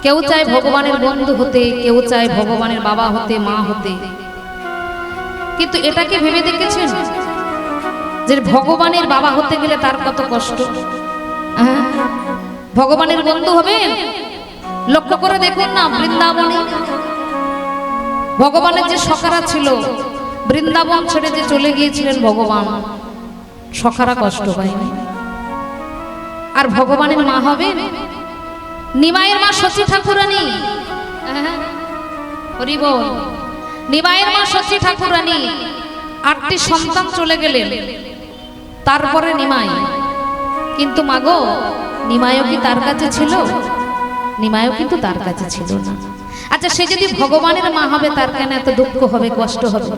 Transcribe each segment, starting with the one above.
কেউ চায় ভগবানের বন্ধু হতে, কেউ চায় ভগবানের বাবা হতে, মা হতে। কিন্তু এটাকে ভেবে দেখেছেন যে ভগবানের বাবা হতে গেলে তার কত কষ্ট? ভগবানের বন্ধু হবেন, লক্ষ্য করে দেখুন না বৃন্দাবনে ভগবানের যে সখারা ছিল, বৃন্দাবন ছেড়ে যে চলে গিয়েছিলেন ভগবান, সখারা কষ্ট পায়নি। আর ভগবানের মা হবে নিমাইয়ের মা শচী ঠাকুরানী। হরি বল। নিমাইয়ের মা শচী ঠাকুরানী 8টি সন্তান চলে গেলেন, তারপরে নিমাই। কিন্তু মাগো, নিমাইও কি তার কাছে ছিল? নিমাইও কিন্তু তার কাছে ছিল না। আচ্ছা, সে যদি ভগবানের মা হবে তার কেন এত দুঃখ হবে, কষ্ট হবে?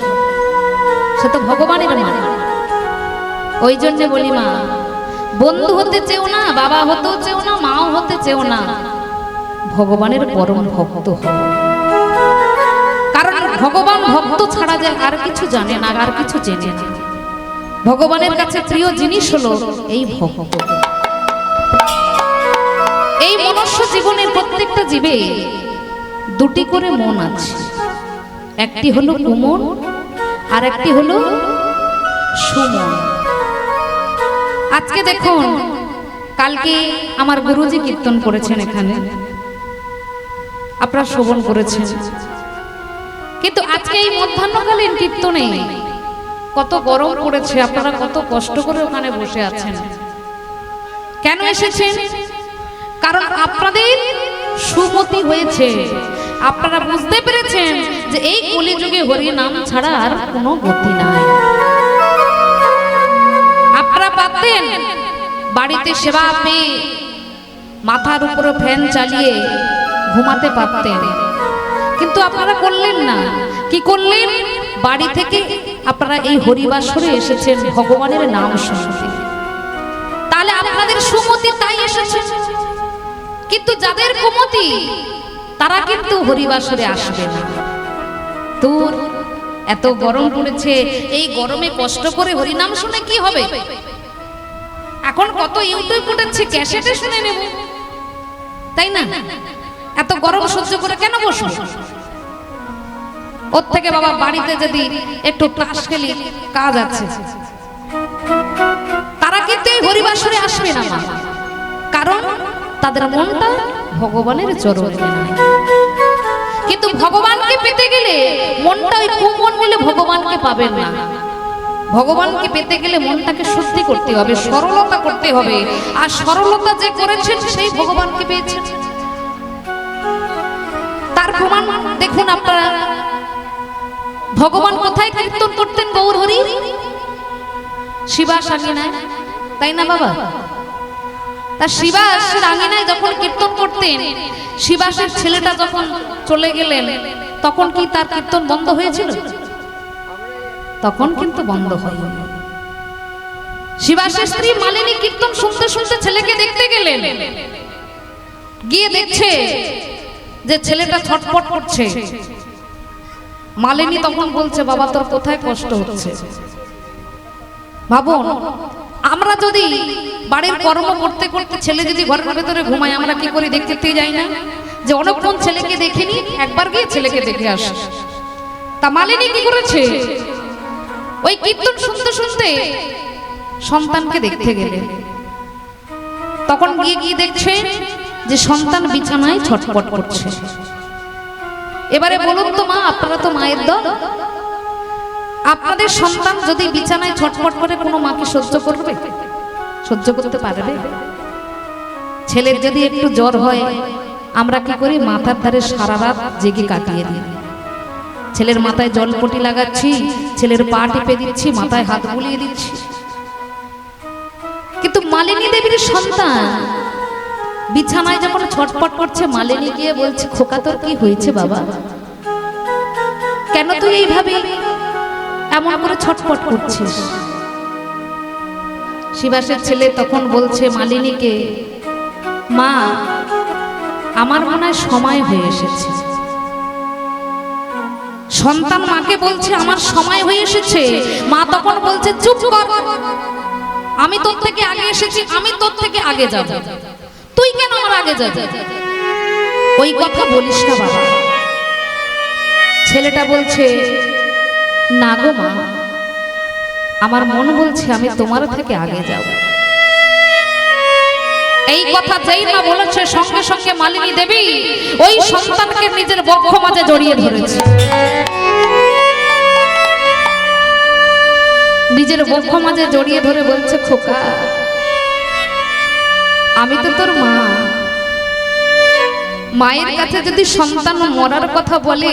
সে তো ভগবানের মা। ওই জন্য বলি মা, বন্ধু হতে চেও না, বাবা হতেও চেও না, মাও হতে চেও না, ভগবানের পরম ভক্ত হও। কারণ ভগবান ভক্ত ছাড়া যে আর কিছু জানে না, আর কিছু চেনে না। ভগবানের কাছে প্রিয় জিনিস হলো এই ভক্ত। এই মনুষ্য জীবনের প্রত্যেকটা জীবে 2টি করে মন আছে, একটি হলো কুমন আর একটি হলো সুমন। আজকে দেখুন, কালকে আমার গুরুজি কীর্তন করেছেন, এখানে আপনারা শ্রবণ করেছেন। কিন্তু আজকে এই মধ্যাহ্নকালীন কীর্তনে কত গরম পড়েছে, আপনারা কত কষ্ট করে ওখানে বসে আছেন। কেন এসেছেন? কারণ আপনাদের সুমতি হয়েছে, আপনারা বুঝতে পেরেছেন যে এই কলিযুগে হরি নাম ছাড়া আর কোনো গতি নাই। আপনারা পারতেন বাড়িতে সেবা পেয়ে মাথার উপরে ফ্যান চালিয়ে ঘুমাতে পারতেন, কিন্তু আপনারা করলেন না। কি করলেন? বাড়ি থেকে আপনারা এই হরিবাসরে এসেছেন ভগবানের নাম শুনতে। তাহলে আপনাদের সুমতি তাই এসেছে। কিন্তু যাদের কুমতি, তারা কিন্তু হরিবাসরে আসবে না। দূর, এত গরম পড়েছে, এই গরমে কষ্ট করে হরিনাম শুনে কি হবে? এখন কত ইউটিউব উঠেছে, ক্যাসেটে শুনে নেব, তাই না? এত গরম সহ্য করে কেন বসবো? ওর থেকে বাবা বাড়িতে যদি একটু তাস খেলি, কাজ আছে। তারা কিন্তু এই হরিবাসরে আসবে না, কারণ তাদের মনটা ভগবানের চরণে নাই। কিন্তু ভগবানকে পেতে গেলে মনটা ওই কুমন নিলে ভগবানকে পাবেন না। ভগবানকে পেতে গেলে মনটাকে শুদ্ধি করতে হবে, সরলতা করতে হবে। আর সরলতা যে করেছেন সেই ভগবানকে পেয়েছেন। তার প্রমাণ দেখুন আপনারা। ভগবান কোথায় কীর্তন করতেন? গৌর হরি শিবাস আঙিনায়, তাই না বাবা? তা শিবাসের আঙিনায় যখন কীর্তন করতেন, শিবাসের ছেলেটা যখন চলে গেলেন, তখন কি তার কীর্তন বন্ধ হয়েছিল? তখন কিন্তু বন্ধ হয়নি। শিবাসের স্ত্রী মালিনী কীর্তন শুনতে শুনতে ছেলেকে দেখতে গেলেন, গিয়ে দেখছে যে ছেলেটা ছটফট করছে। মালিনী তখন বলছে, বাবা তোর কোথায় কষ্ট হচ্ছে? ভাবুন, আমরা যদি বাড়ির কর্ম করতে করতে ছেলে যদি ঘরের ভেতরে ঘুমায়, আমরা কি করি? দেখতে যাই না যে অনেকক্ষণ ছেলেকে দেখিনি, একবার গিয়ে ছেলেকে দেখে আসে। তা মালিনী কি করেছে? ওই কীর্তন শুনতে শুনতে সন্তানকে দেখতে গেলে, তখন গিয়ে গিয়ে দেখছে যে সন্তান বিছানায় ছটফট করছে। এবারে বলুন তো মা, আপনারা তো মায়ের দল, আপনাদের সন্তান যদি বিছানায় ছটফট করে কোনো মাকে সহ্য করবে? সহ্য করতে পারবে? ছেলের যদি একটু জ্বর হয়, আমরা কি করি? মাথার ধারে সারা রাত জেগে কাটিয়ে দিই। ছেলের মাথায় জলপটি লাগাচ্ছি, ছেলের পা টিপে দিচ্ছি, মাথায় হাত বুলিয়ে দিচ্ছি। কিন্তু মালিনী দেবীর সন্তান বিছানায় যখন ছটফট করছে, মালিনী গিয়ে বলছে, খোকা তোর কি হয়েছে বাবা? কেন তুই এইভাবে এমন করে ছটফট করছিস? শিবাসের ছেলে তখন বলছে মালিনীকে, মা আমার মনে হয় সময় হয়ে এসেছে। সন্তান মাকে বলছে আমার সময় হয়ে এসেছে। মা তখন বলছে, চুপ কর, আমি তোর থেকে আগে এসেছি, আমি তোর থেকে আগে যাব। তুই কেন আমার আগে যাবি? ওই কথা বলিস না বাবা। ছেলেটা বলছে, না গো মা, আমার মন বলছে আমি তোমার থেকে আগে যাব। এই কথা যেই মা বলেছে, সঙ্গে সঙ্গে মালিনী দেবী ওই সন্তানকে নিজের বক্ষ মাঝে জড়িয়ে ধরেছে। নিজের বক্ষ মাঝে জড়িয়ে ধরে বলছে, খোকা, আমি তো তোর মা। মায়ের কাছে যদি সন্তান মরার কথা বলে,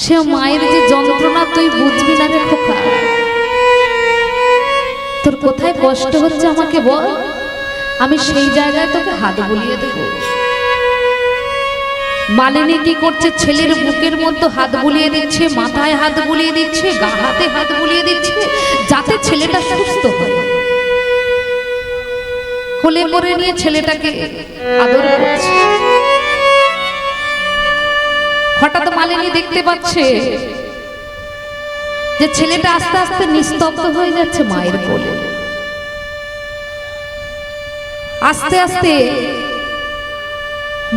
সে মায়ের যে যন্ত্রণা তুই বুঝবি না রে খোকা। তোর কোথায় কষ্ট হচ্ছে আমাকে বল, আমি সেই জায়গায় তোকে হাত বুলিয়ে দেব। মালিনী কি করছে, ছেলের বুকের মধ্যে হাত বুলিয়ে দিচ্ছে, মাথায় হাত বুলিয়ে দিচ্ছে, গা হাতে হাত বুলিয়ে দিচ্ছে, যাতে ছেলেটা সুস্থ হয়। কোলে করে নিয়ে ছেলেটাকে আদর করছে। হঠাৎ মালিনী দেখতে পাচ্ছে যে ছেলেটা আস্তে আস্তে নিস্তব্ধ হয়ে যাচ্ছে মায়ের কোলে। আস্তে আস্তে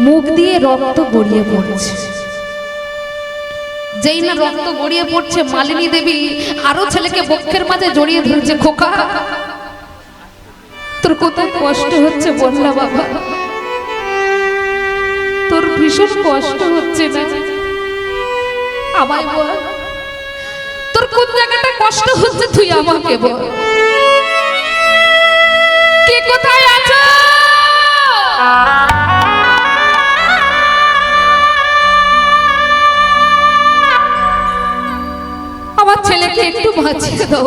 মুখ দিয়ে রক্ত গড়িয়ে পড়ছে। যেই না রক্ত গড়িয়ে পড়ছে, মালিনী দেবী আরো ছেলেকে বক্ষের মাঝে জড়িয়ে ধরেছে। খোকা, তোর কোথায় কষ্ট হচ্ছে বল না বাবা, তোর ভীষণ কষ্ট হচ্ছে না? আমায় বল, তোর কোন জায়গাটা কষ্ট হচ্ছে তুই আমাকে বল। কে কোথায় আছো? আমার ছেলেকে একটু বাঁচিয়ে দাও।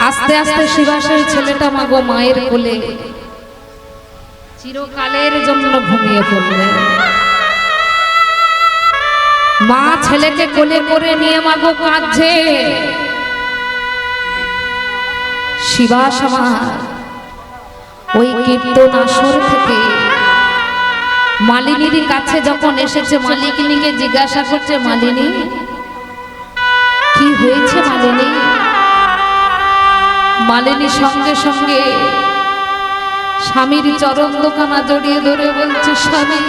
আস্তে আস্তে শিবাসের ছেলেটা মাগো মায়ের কোলে চিরকালের জন্য ঘুমিয়ে পড়লে। মা ছেলেকে কোলে করে নিয়ে মাগো কাঁদছে। শিবাস আমার ওই কীর্তন আসর থেকে মালিনীর কাছে যখন এসেছে, মালিনীকে জিজ্ঞাসা করছে, মালিনী কি হয়েছে মালিনী? মালিনী সঙ্গে সঙ্গে স্বামীর চরণ দোকানা জড়িয়ে ধরে বলছে, স্বামী,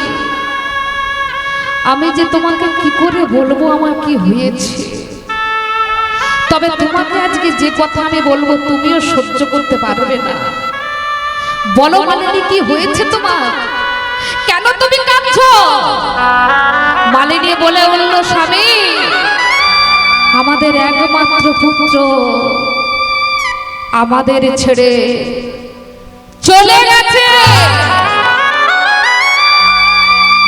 আমি যে তোমাকে কি করে বলবো আমার কি হয়েছে, তবে তোমাকে আজকে যে কথা আমি বলবো তুমিও সহ্য করতে পারবে না। বলো মালিনী, কি হয়েছে তোমার? কেন তুমি কাঁদছো? মালিনী বলে বলল, স্বামী, আমাদের একমাত্র পুত্র আমাদের ছেড়ে চলে গেছে।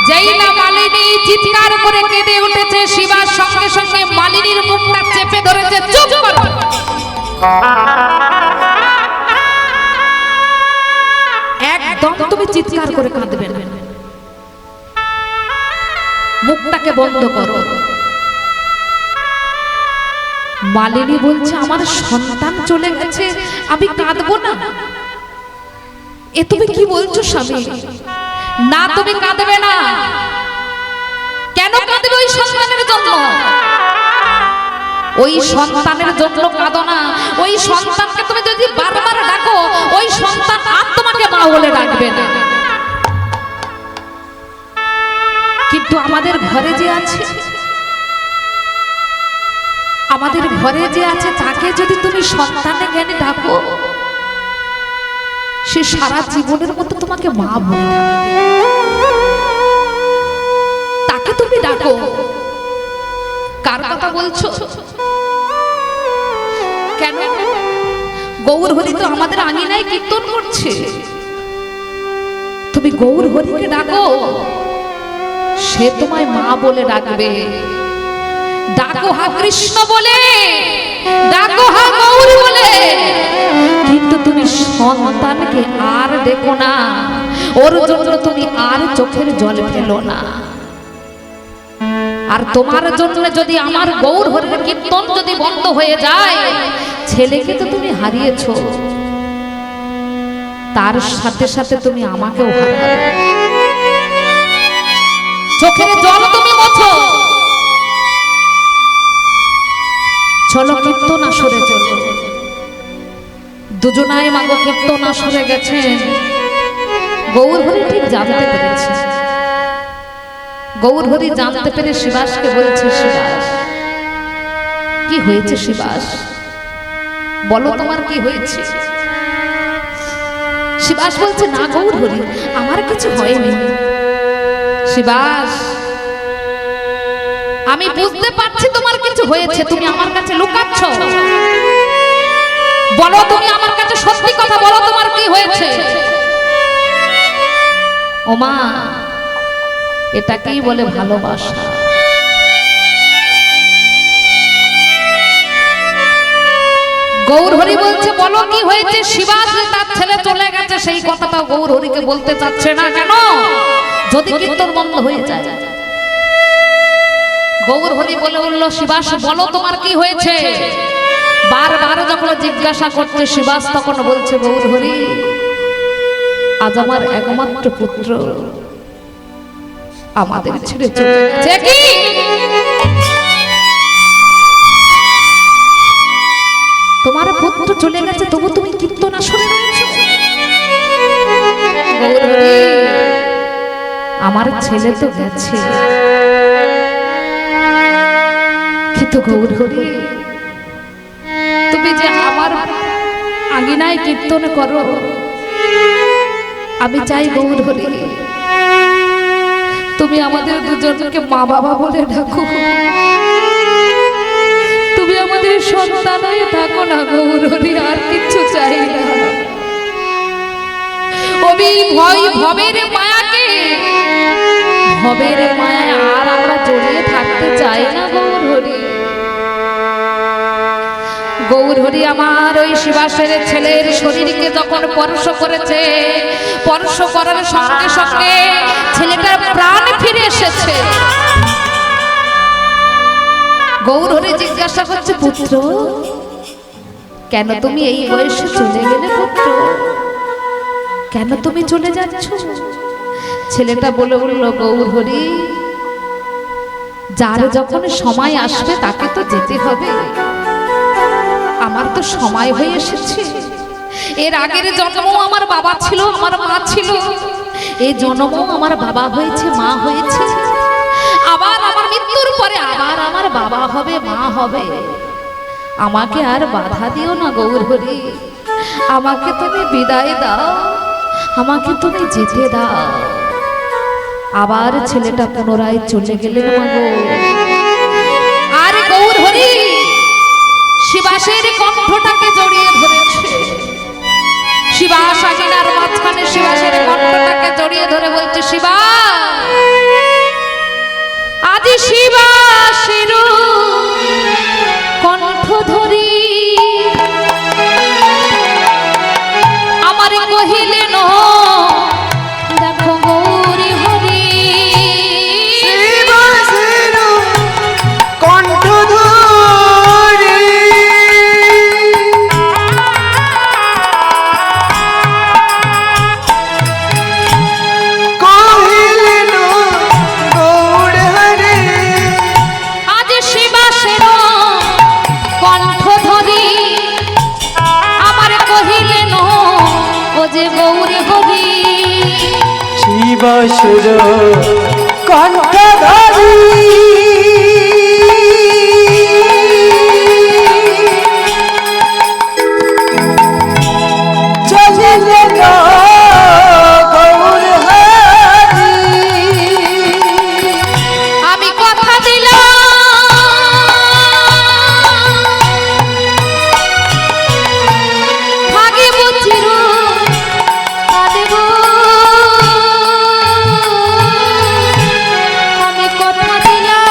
যেই না মালিনী চিৎকার করে কেঁদে উঠেছে, শিবার সঙ্গে সঙ্গে মালিনীর মুখটা চেপে ধরেছে। চুপ করো, একদম তুমি চিৎকার করে কাঁদবে না, মুখটাকে বন্ধ করো। মালিনী বলছে, আমার সন্তান চলে গেছে, আমি কাঁদবো না? এ তুমি কি বলছো স্বামী? না, তুমি কাঁদবে না। কেন কাঁদবে? ওই সন্তানের জন্য। ওই সন্তানের জন্য কাঁদো না। ওই সন্তানকে তুমি যদি বারবার ডাকো, ওই সন্তান আর তোমাকে মা বলে ডাকবে না। কিন্তু আমাদের ঘরে যে আছে, আমাদের ঘরে যে আছে, তাকে যদি তুমি সন্তানের জ্ঞানে ডাকো, সে সারা জীবনের মতো তোমাকে মা বলে ডাকবে। তাকে তুমি ডাকো। কার কথা বলছো? কেন? গৌর হরি তো আমাদের আঙিনায় কীর্তন করছে। তুমি গৌর হরিকে ডাকো, সে তোমায় মা বলে ডাকবে। ডাকো হা কৃষ্ণ বলে, ডাকো হা গৌর বলে, কিন্তু তুমি সন্তানকে আর দেখো না, ওর জন্য তুমি আর চোখের জল ফেলো না। আর তোমার জন্য যদি আমার গৌর হরির কীর্তন যদি বন্ধ হয়ে যায়, ছেলেকে তো তুমি হারিয়েছো, তার সাথে সাথে তুমি আমাকেও হারাবে। চোখের জল তুমি মোছো। চলো কীর্তন আসরে চলো। দুজনায় মাগো কীর্তন আসরে গেছেন। গৌরহরি ঠিক জানতে পেরেছে। গৌরহরি জানতে পেরে শিবাসকে বলছে, শিবাস কি হয়েছে? শিবাস বলো তোমার কি হয়েছে? শিবাস বলছে, না গৌরহরি, আমার কিছু হয়নি। শিবাস, আমি বুঝতে পারছি তোমার কিছু হয়েছে, তুমি আমার কাছে লুকাচ্ছ। বলো, তুমি আমার কাছে সত্যি কথা বলো, তোমার কি হয়েছে? ওমা, এটাকেই বলে ভালোবাসা। গৌরহরি বলছে, বলো কি হয়েছে? শিবাস তার ছেলে চলে গেছে সেই কথাটা গৌরহরিকে বলতে চাচ্ছে না। কেন? যদি কীর্তন বন্ধ হয়ে যায়। গৌরহরি বলে উঠল, শিবাস বলো তোমার কি হয়েছে? বারবার যখন জিজ্ঞাসা করছে শিবাস তখন বলছে, গৌরহরি আজ আমার একমাত্র পুত্র আমাদের ছেড়ে চলে গেছে। কি তোমার পুত্র চলে গেছে, তবু তুমি কীর্তন আসরে রয়েছো? গৌরহরি, আমার ছেলে তো গেছে, কিন্তু গৌরহরি তুমি যে আমার আঙিনায় কীর্তন করো, আমি চাই গৌরহরি তুমি আমাদের দুজনকে মা বাবা বলে ডাকো, তুমি আমাদের সন্তান হয়ে থাকো না গৌরহরি, আর কিচ্ছু চাই না। ওই ভয় ভবের মায়াকে, ভবের মায়ায় আর আমরা জড়িয়ে থাকতে চাই না গৌরহরি। গৌরহরি আমার ওই শিবাসের ছেলের শরীরকে যখন স্পর্শ করেছে, স্পর্শ করার সঙ্গে সঙ্গে ছেলেটার প্রাণ ফিরে এসেছে। গৌরহরি জিজ্ঞাসা করছে, পুত্র কেন তুমি এই বয়সে চলে গেলে? পুত্র কেন তুমি চলে যাচ্ছ? ছেলেটা বলে উঠল, গৌরহরি যার যখন সময় আসবে তাকে তো যেতে হবে, আমার তো সময় হয়ে এসেছে। এর আগের জন্মও আমার বাবা ছিল, আমার মা ছিল, এই জন্মও আমার বাবা হয়েছে, মা হয়েছে, আবার আমার মৃত্যুর পরে আবার আমার বাবা হবে, মা হবে। আমাকে আর বাধা দিও না গৌরহরি, আমাকে তুমি বিদায় দাও, আমাকে তুমি যেতে দাও। আবার ছেলেটা পুনরায় চলে গেলেন মাগো। আর গৌরহরি শিবাসের কণ্ঠটাকে জড়িয়ে ধরেছে। শিবাস আঙিনার মাঝখানে শিবাসের কণ্ঠটাকে জড়িয়ে ধরে বলছে, শিবাস আদি শিবাসের কণ্ঠ ধরি আমার কহিলেন, দেখো গৌরী হরি শিবাসের কণ্ঠ ধরি কহিলেন গৌর হরি। আজ শিবাসের কণ্ঠ ধরি আমার কহিলেন, ও যে গৌরী হরি। শিবাসের কণ্ঠ ধরি চলিলেন গৌর হরি। আমি কথা দিলাম থাকিব চির কাঁদেব, আমি কথা দিলাম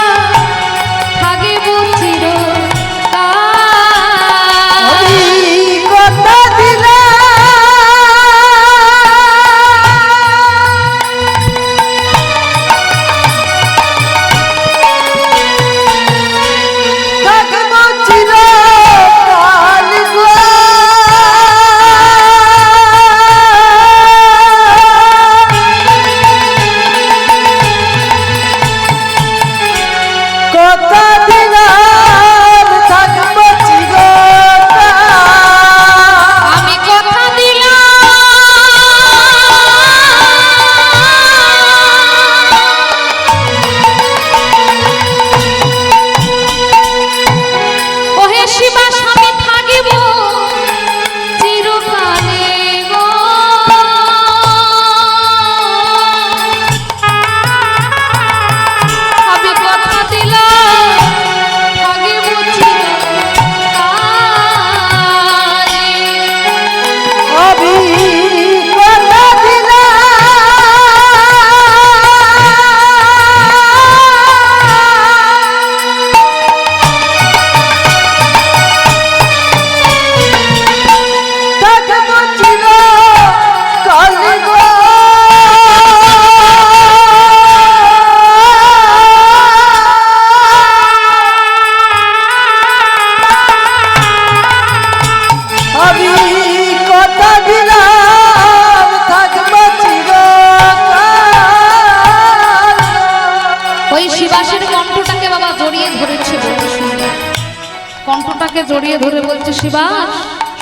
আপনাকে জড়িয়ে ধরে বলছে, শিবাস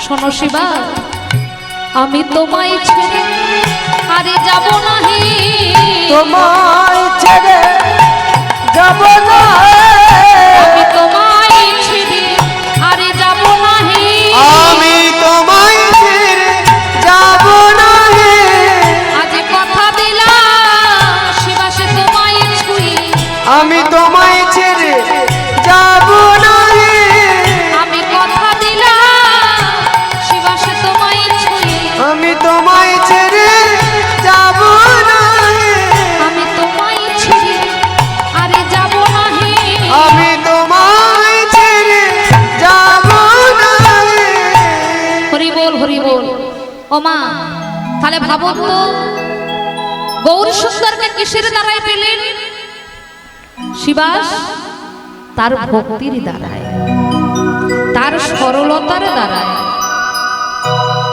শোনো শিবাস, আমি তোমায় ছেড়ে আরে যাব নাহি, তোমায় ছেড়ে যাব না, আমি তোমায় ছেড়ে আরে যাব নাহি, আমি তোমায় ছেড়ে যাব না, আজ কথা দিলাম শিবাসে তোমায় ছুঁই, আমি তোমায় ছেড়ে যাব না, আমি কথা দিলাম শিবাসে তোমায় ছুঁই, আমি তোমায় ছেড়ে যাব না, আমি তোমায় ছেড়ে আরে যাব নাহি, আমি তোমায় ছেড়ে যাব না। হরি বল হরি বল। ও মা, তাহলে ভাবো তো গৌর সুন্দরকে কিসের দ্বারাই পেলেন? শিবাস তার ভক্তির দ্বারায়, তার সরলতার দ্বারায়,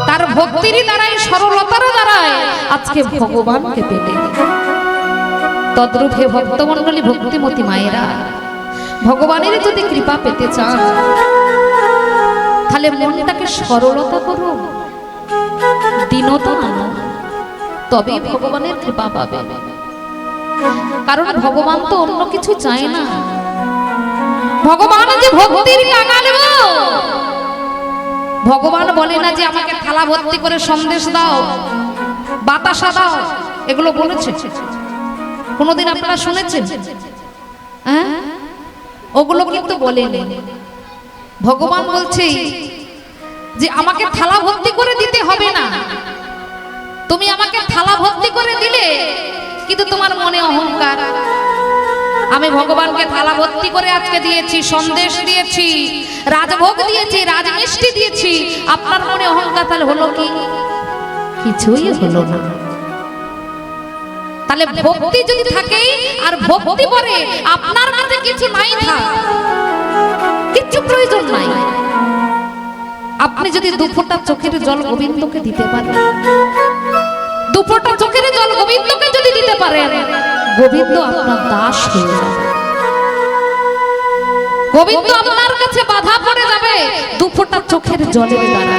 তার ভক্তির দ্বারাই, সরলতার দ্বারায় আজকে ভগবানকে পেলেন। তদ্রূপ হে ভক্তমণ্ডলী, ভক্তিমতী মায়েরা, ভগবানের যদি কৃপা পেতে চান তাহলে মনটাকে সরলতা করুন, দীনতা আনুন, তবেই ভগবানের কৃপা পাবে। কারণ ভগবান তো অন্য কিছু চায় না, ভগবান যে ভক্তির কাঙাল গো। ভগবান বলে না যে আমাকে থালা ভর্তি করে সন্দেশ দাও, বাতাসা দাও, এগুলো বলেছে কোনোদিন আপনারা শুনেছেন? হ্যাঁ, ওগুলো কিন্তু বলেনি। ভগবান বলছে যে আমাকে থালা ভর্তি করে দিতে হবে না, তুমি আমাকে থালা ভর্তি করে দিলে কিন্তু তোমার মনে অহংকার। আমি ভগবানকে থালা ভর্তি করে আজকে দিয়েছি, সন্দেশ দিয়েছি, রাজভোগ দিয়েছি, রাজমিষ্টি দিয়েছি, আপনার মনে অহংকার, তাহলে হলো কি? কিছুই হলো না। তাহলে ভক্তি যদি থাকে আর ভক্তি পরে আপনার কাছে কিছু নাই থাক, কিচ্ছু প্রয়োজন নাই। আপনি যদি দুফোঁটা চোখের জল গোবিন্দকে দিতে পারেন, দুফোঁটা চোখের জল গোবিন্দকে যদি দিতে পারেন, গোবিন্দ আপনার দাস হয়ে যাবে, গোবিন্দ আপনার কাছে বাধা পড়ে যাবে দুফোঁটা চোখের জলের দ্বারা।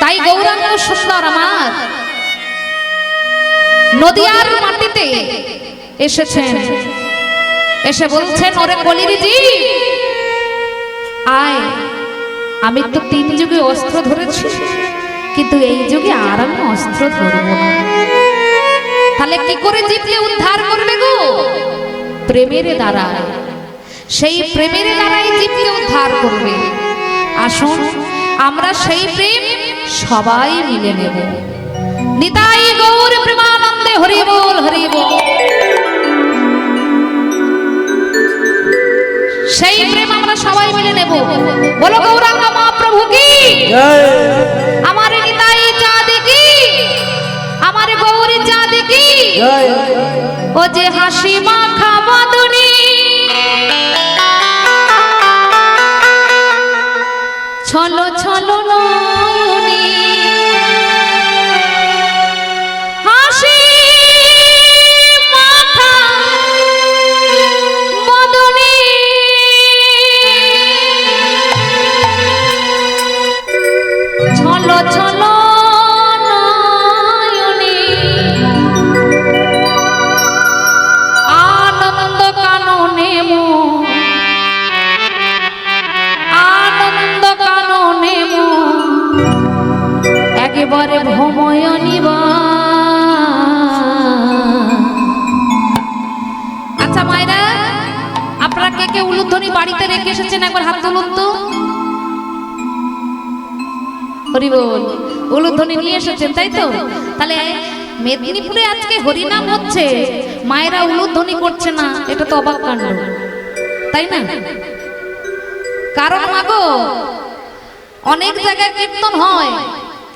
তাই গৌরাঙ্গ সুন্দর আমার নদিয়ার মাটিতে এসেছেন, এসে বলছেন, ওরে কলির জীব আয়, আমি তো 3 যুগে অস্ত্র ধরেছি, কিন্তু এই যুগে আর আমি অস্ত্র ধরবো না। তাহলে কি করে জীবকে উদ্ধার করবে গো? প্রেমের দ্বারা, সেই প্রেমের দ্বারাই জীবকে উদ্ধার করবে। আসুন আমরা সেই প্রেম সবাই মিলে নেব। নিতাই গৌর প্রেমানন্দে হরি বল হরি বল। সেই প্রেম আমরা সবাই মিলে নেব। বলো গৌরাঙ্গ মহাপ্রভু কি, আমার নিতাই চাঁদ কি, আমার গৌরী চাঁদ কি, ও যে হাসি মাখা বদনী, ছলো ছলো নয়নী, হাসি মাখা বদনী, ছলো ছলো নয়নী, আনন্দ কাননে মন, আনন্দ কাননে মন একেবারে ভ্রময় নিবা। আচ্ছা মায়েরা, আপনারা কে কে উলুধ্বনি বাড়িতে রেখে এসেছেন? একবার হাত তুলুন তো। হরি বল। উলুধ্বনি নিয়ে এসেছেন, তাই তো? তাহলে মেদিনীপুরে আজকে হরিনাম হচ্ছে, মায়েরা উলুধ্বনি করছে না, এটা তো অবাক কাণ্ড, তাই না? কারণ মাগো, অনেক জায়গায় কীর্তন হয়,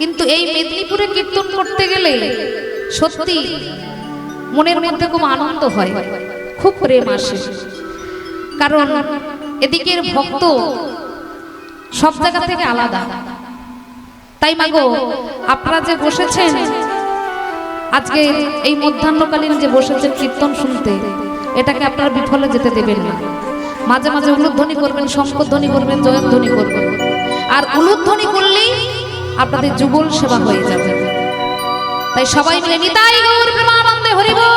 কিন্তু এই মেদিনীপুরে কীর্তন করতে গেলে সত্যি মনের মধ্যে খুব আনন্দ হয়, খুব প্রেম আসে। কারণ এদিকের ভক্ত সব জায়গা থেকে আলাদা। তাই মাগো, আপনারা যে বসেছেন আজকে এই মধ্যাহ্নকালীন যে বসেছেন কীর্তন শুনতে, এটাকে আপনারা বিফলে যেতে দেবেন না। মাঝে মাঝে উলুধ্বনি করবেন, শঙ্খধ্বনি করবেন, জয়ধ্বনি করবেন। আর উলুধ্বনি করলেই আপনাদের যুগল সেবা হয়ে যাবে। তাই সবাই মিলে নিতাই গৌর প্রেমানন্দে হরি বল,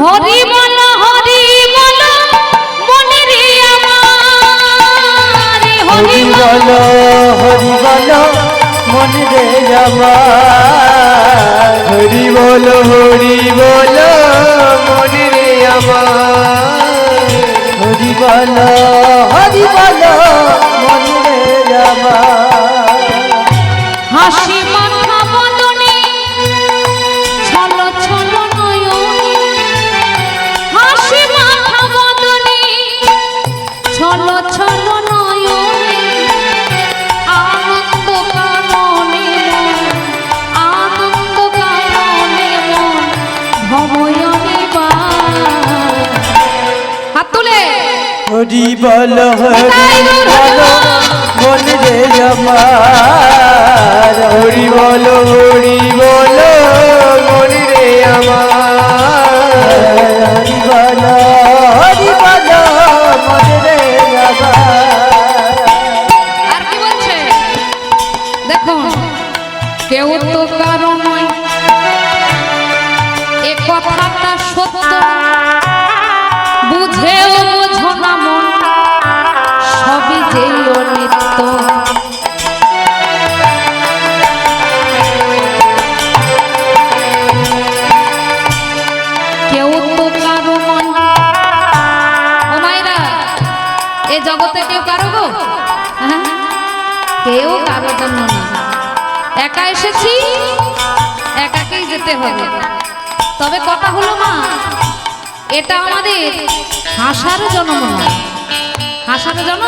হরি বল, হরি বল মনে রে আমার, হরি বল, হরি বল মনে রে আমার, হরি বল, হরি বল মনে রে আমার, হরি বল, হরি বল মনে রে আমার। হাসি মাখা বদনে ছল ছল নয়নে, হাসি মাখা বদনে ছল ছল নয়নে, আনন্দ কাননে আনন্দ কাননে ভবয়নে বা। হাত তুলে হরি বল, হরি বল মনে রে আমার, হরি বল, হরি বল মনে রে আমার, হরি বল, হরি বল মনে রে আমার। আর কি বলছে দেখুন, কেউ তো কারো নয় এ কথাটা সত্য, বুঝেও বোঝো না মন সবই যে অনিত্য। কেউ তো কারো নয়, ও মায়েরা এ জগতে কেউ কারো গো, হ্যাঁ? কেউ কারো জন্য না, একা এসেছি একাকেই যেতে হবে। তবে কথা হলো মা, এটা আমাদের হাসার জন্ম নয়, হাসার জন্ম,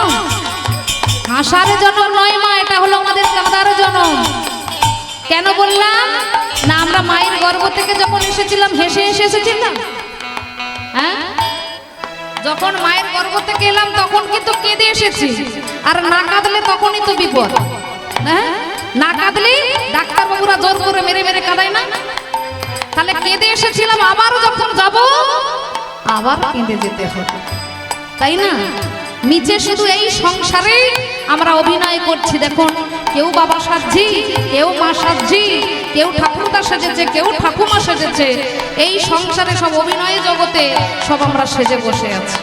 হাসার জন্ম নয় মা, এটা হলো আমাদের কাঁদার জন্ম। কেন বললাম না, আমরা মায়ের গর্ভ থেকে যখন এসেছিলাম হেসে হেসে এসেছিলাম, হ্যাঁ? যখন মায়ের গর্ভ থেকে এলাম তখন কিন্তু কেঁদে এসেছি, আর না কাঁদলে তখনই তো বিপদ, হ্যাঁ? না কাঁদলে ডাক্তারবাবুরা জোর করে মেরে মেরে কাঁদায় না, তাহলে কেঁদে এসেছিলাম, আবার যখন যাব আবার কেঁদে যেতে হবে, তাই না? নিচে শুধু এই সংসারে আমরা অভিনয় করছি, দেখুন কেউ বাবা সাজছি, কেউ মা সাজছি, কেউ ঠাকুরদা সেজেছে, কেউ ঠাকুমা সেজেছে। এই সংসারে সব অভিনয় জগতে সব আমরা সেজে বসে আছি,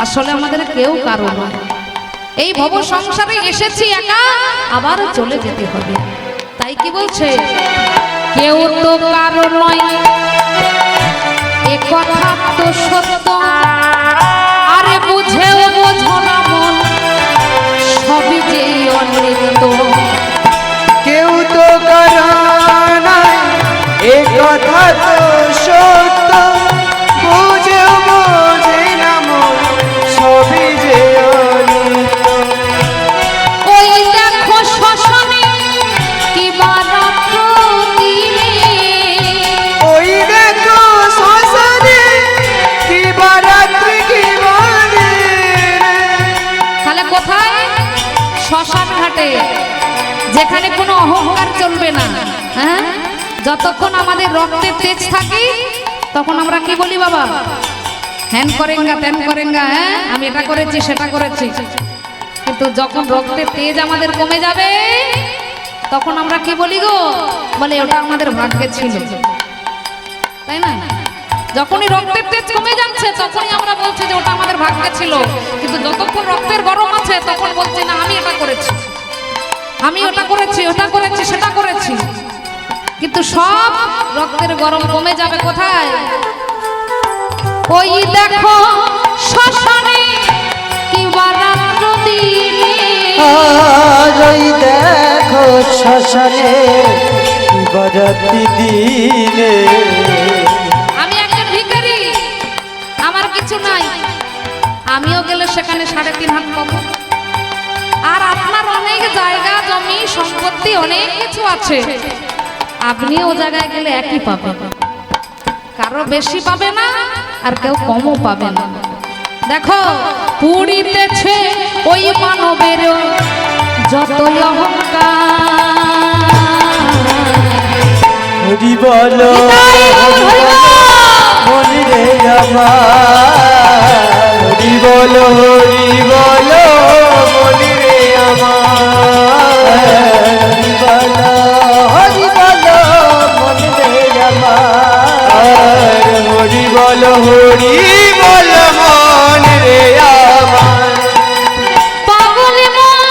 আসলে আমাদের কেউ কারো নয়। এই ভব সংসারে এসেছি একা, আবার চলে যেতে হবে। তাই কি বলছে, কেউ তো কারো নয় এ কথা তো সত্য, আরে বুঝেও বোঝো না মন সবই যে অনিত্য। কেউ তো কারো নাই এ কথা তো সত্য, বুঝেও বোঝে না মন সবই যে অনিত্য। ওই দেখো শ্মশানে কি বারাত্র দিলে, ওই দেখো শ্মশানে কি বারাত্রি কি বাজে। তাহলে কোথায়? শ্মশান ঘাটে, যেখানে কোনো অহংকার চলবে না, হ্যাঁ? যতক্ষণ আমাদের রক্তের তেজ থাকে তখন আমরা কি বলি, বাবা হ্যান করেঙ্গা ত্যান করেঙ্গা, হ্যাঁ আমি এটা করেছি সেটা করেছি। কিন্তু যখন রক্তের তেজ আমাদের কমে যাবে তখন আমরা কি বলি গো, বলে ওটা আমাদের ভাগ্যে ছিল, তাই না? যখনই রক্তের তেজ কমে যাচ্ছে তখনই আমরা বলছি যে ওটা আমাদের ভাগ্যে ছিল। কিন্তু যতক্ষণ রক্তের গরম আছে তখন বলছি না আমি এটা করেছি, আমি ওটা করেছি, ওটা করেছি, সেটা করেছি। কিন্তু সব রক্তের গরম কমে যাবে কোথায়? ওই দেখো শ্মশানে কি বারাত্র দিলে, আর ওই দেখো শ্মশানে কি বারাত্রি দিলে। আমি একজন ভিখারি, আমার কিছু নাই, আমিও গেলে সেখানে 3.5 হাত পাবো। আর আপনার অনেক জায়গা জমি সম্পত্তি অনেক কিছু আছে, আপনিও ও জায়গায় গেলে একই পাবেন, কারো বেশি পাবে না আর কেউ কমও পাবে না। দেখো পুড়িতেছে ওই মানবের যত অহংকার। হরি বল, হরি বল মনি রে আমার হরি বল মনি রে আমার হরি বল মনি রে আমার হরি বল মন রে আমার পাগল মন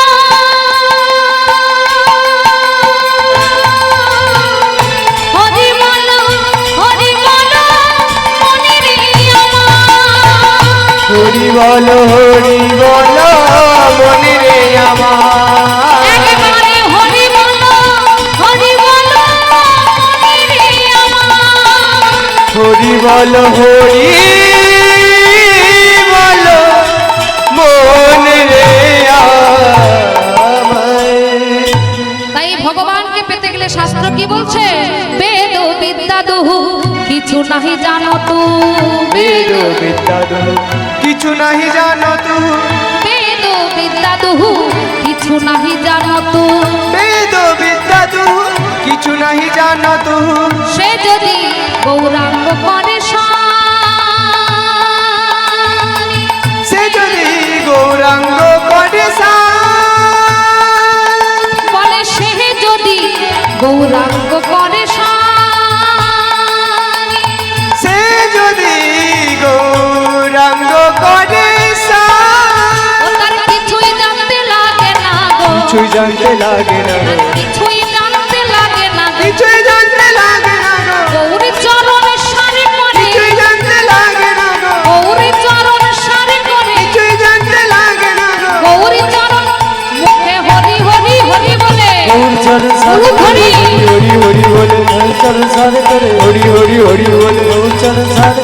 হরি বল মনি রে আমার হরি বল মনি রে আমার একেবারে হরি বল মনি রে আমার হরি বল মন রে আমার তাই ভগবানকে পেতে গেলে শাস্ত্র কি বলছে? বেদ বিদ্যা দুহু কিছু নাহি জানো তু বেদ বিদ্যা দুহু কিছু নাহি জানো তু বেদ বিদ্যা দুহু কিছু নাহি জানো তু বেদ বিদ্যা দুহু কিছু নাহি জানো তু সে যদি গৌরাঙ্গ করে সানি সে যদি গৌরাঙ্গ করে বলে সে যদি গৌরাঙ্গ করে সানি সে যদি গৌরাঙ্গ করে ও তার কিছুই জানতে লাগে না গো কিছুই জানতে লাগে না গো, কিছুই জানতে লাগে না গো কিছুই জানতে লাগে না গো, গৌরী চরণে সারি করে কিছুই জানতে লাগে না গো, গৌরী চরণে সারি করে কিছুই জানতে লাগে না গো। গৌরী চরণ মুখে হরি হরি হরি বলে গৌর চরণ সারে হরি হরি হরি বলে গৌর চরণ সারে করে হরি হরি হরি বলে গৌর চরণ সারে